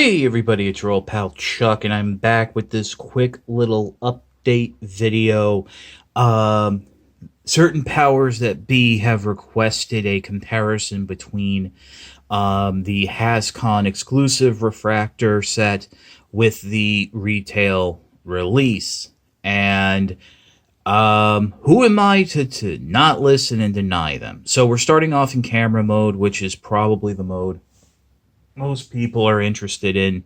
Hey everybody, it's your old pal Chuck, and I'm back with this quick little update video. Certain powers that be have requested a comparison between the HasCon exclusive Refraktor set with the retail release. And who am I to not listen and deny them? So we're starting off in camera mode, which is probably the mode most people are interested in.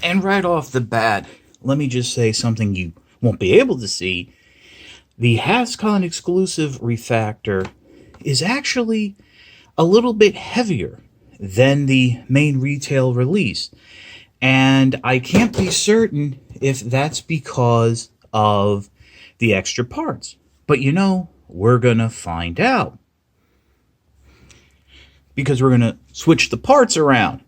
And right off the bat, let me just say something you won't be able to see. The HasCon exclusive Refraktor is actually a little bit heavier than the main retail release. And I can't be certain if that's because of the extra parts. But you know, we're gonna find out, because we're going to switch the parts around.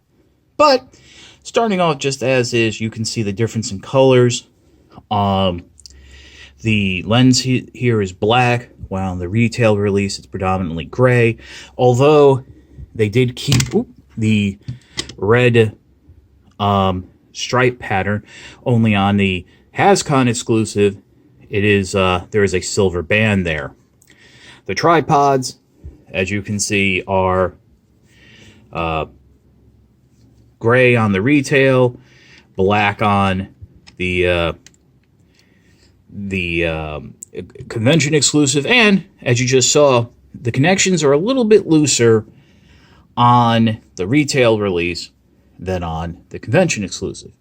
But starting off just as is, you can see the difference in colors. The lens here is black, while in the retail release it's predominantly gray. Although they did keep the red stripe pattern, only on the HasCon exclusive, it is there is a silver band there. The tripods, as you can see, are gray on the retail, black on the convention exclusive, and as you just saw, the connections are a little bit looser on the retail release than on the convention exclusive.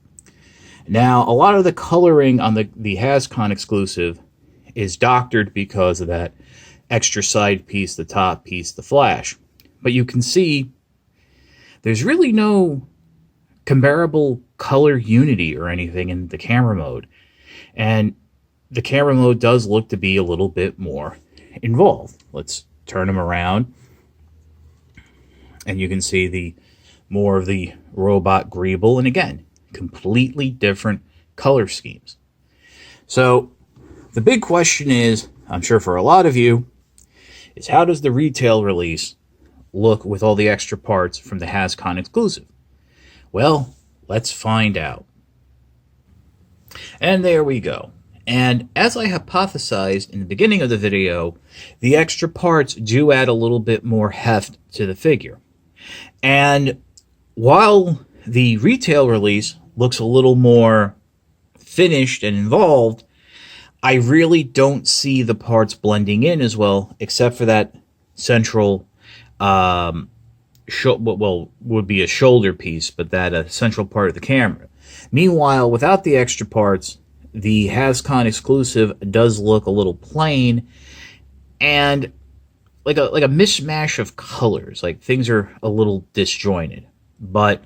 Now, a lot of the coloring on the HasCon exclusive is doctored because of that extra side piece, the top piece, the flash. But you can see there's really no comparable color unity or anything in the camera mode. And the camera mode does look to be a little bit more involved. Let's turn them around. And you can see the more of the robot Greeble. And again, completely different color schemes. So the big question is, I'm sure for a lot of you, is how does the retail release look with all the extra parts from the HasCon exclusive? Well, let's find out. And there we go. And as I hypothesized in the beginning of the video, the extra parts do add a little bit more heft to the figure. And while the retail release looks a little more finished and involved, I really don't see the parts blending in as well, except for that central would be a shoulder piece, but that central part of the camera. Meanwhile, without the extra parts, the HasCon exclusive does look a little plain and like a mishmash of colors. Like things are a little disjointed. But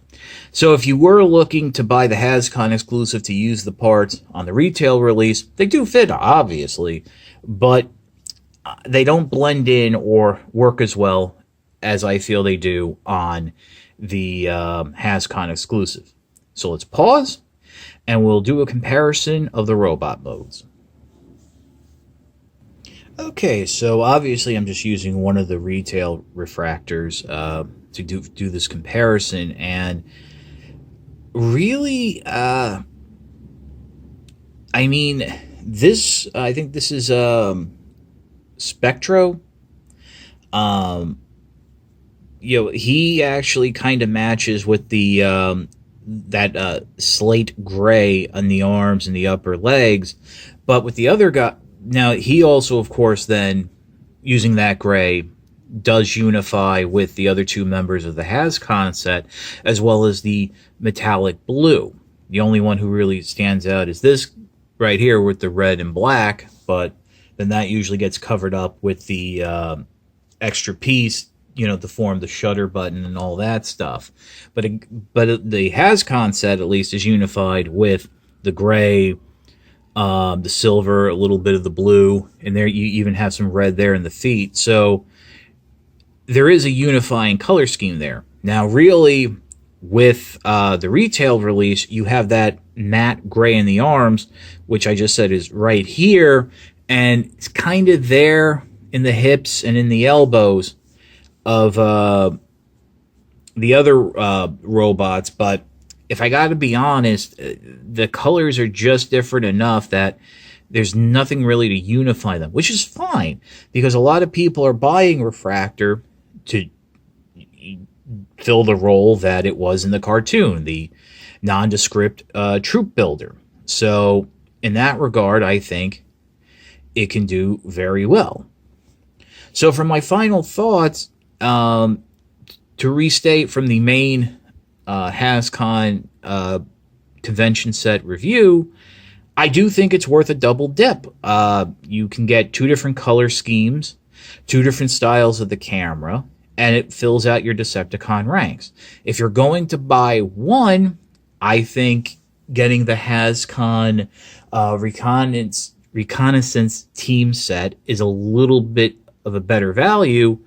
so if you were looking to buy the HasCon exclusive to use the parts on the retail release, they do fit, obviously, but they don't blend in or work as well as I feel they do on the HasCon exclusive. So let's pause, and we'll do a comparison of the robot modes. Okay, so obviously I'm just using one of the retail Refraktors to do this comparison, and really, I think this is Spectro. He actually kind of matches with the that slate gray on the arms and the upper legs, but with the other guy, now he also, of course, then using that gray does unify with the other two members of the HasCon set, as well as the metallic blue. The only one who really stands out is this right here with the red and black, but then that usually gets covered up with the extra piece, to form the shutter button and all that stuff. But the HasCon set, at least, is unified with the gray, the silver, a little bit of the blue, and there you even have some red there in the feet. So there is a unifying color scheme there. Now, really, with the retail release, you have that matte gray in the arms, which I just said is right here, and it's kind of there in the hips and in the elbows of the other robots, but if I got to be honest, the colors are just different enough that there's nothing really to unify them, which is fine because a lot of people are buying Refraktor to fill the role that it was in the cartoon, the nondescript troop builder. So, in that regard, I think it can do very well. So, for my final thoughts, to restate from the main HasCon convention set review, I do think it's worth a double dip. You can get 2 different color schemes, 2 different styles of the camera, and it fills out your Decepticon ranks. If you're going to buy one, I think getting the HasCon reconnaissance team set is a little bit of a better value.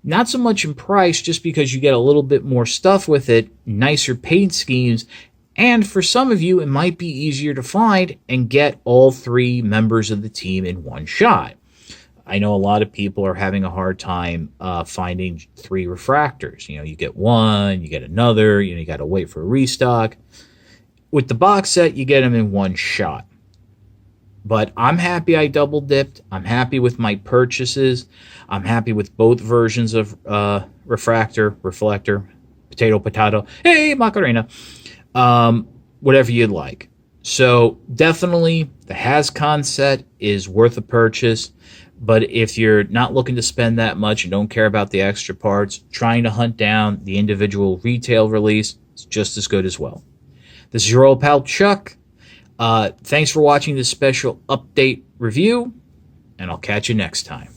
Not so much in price, just because you get a little bit more stuff with it, nicer paint schemes, and for some of you, it might be easier to find and get all 3 members of the team in one shot. I know a lot of people are having a hard time finding 3 refractors. You know, you get one, you get another, you got to wait for a restock. With the box set, you get them in one shot. But I'm happy I double dipped. I'm happy with my purchases. I'm happy with both versions of Refraktor, Reflector, Potato, hey, Macarena, whatever you'd like. So definitely the HasCon set is worth a purchase. But if you're not looking to spend that much and don't care about the extra parts, trying to hunt down the individual retail release is just as good as well. This is your old pal Chuck. Thanks for watching this special update review, and I'll catch you next time.